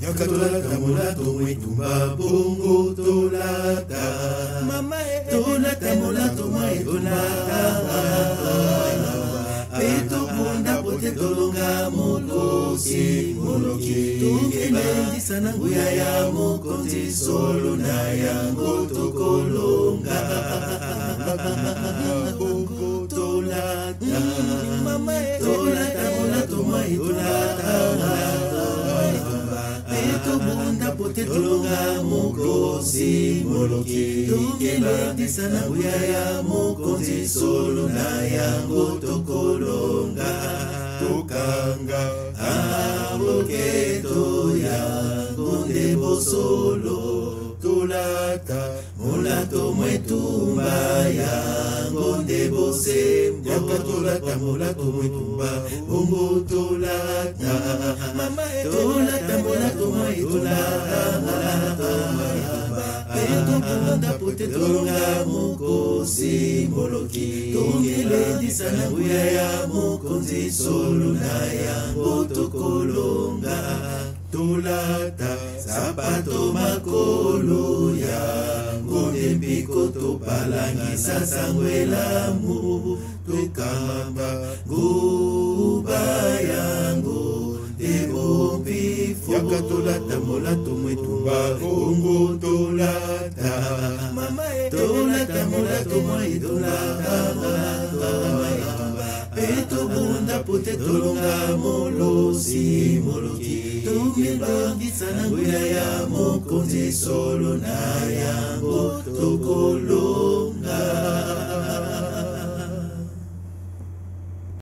Yakatolata molato mwetumba bongo tolata. Mama tolata molato mwetumba. Peto bunda pote tolonga molosi moloki. Tumelendi sana nguya ya mokonzi solo na yango tokolonga. Bongo tolata. Mama tolata molato mwetumba. Bunda pote tolonga mokosi moloki. Tungelendi sana nguya ya mokonzi solo na yango tokolonga. Tokanga aboketo yango ndebo solo. Tolata molato mwetumba yango ndebo sembo. Yakatolata molato mwetumba bongo tolata. Mama tolata molato mwetumba. Peto bunda pote tolonga mokosi moloki. Tungelendi sana nguya ya mokonzi solo na yango tokolonga. Tolata sapato makolo yango ndembiko topalangisa sangwelamu. Tokamba nguba yango ndebo mpifo. Yakatolata molato mwetumba bongo tolata. Mama tolata molato mwetumba. Peto bunda pote tolonga molosi moloki. Tungelendi sana nguya ya mokonzi solo na yango tokolonga.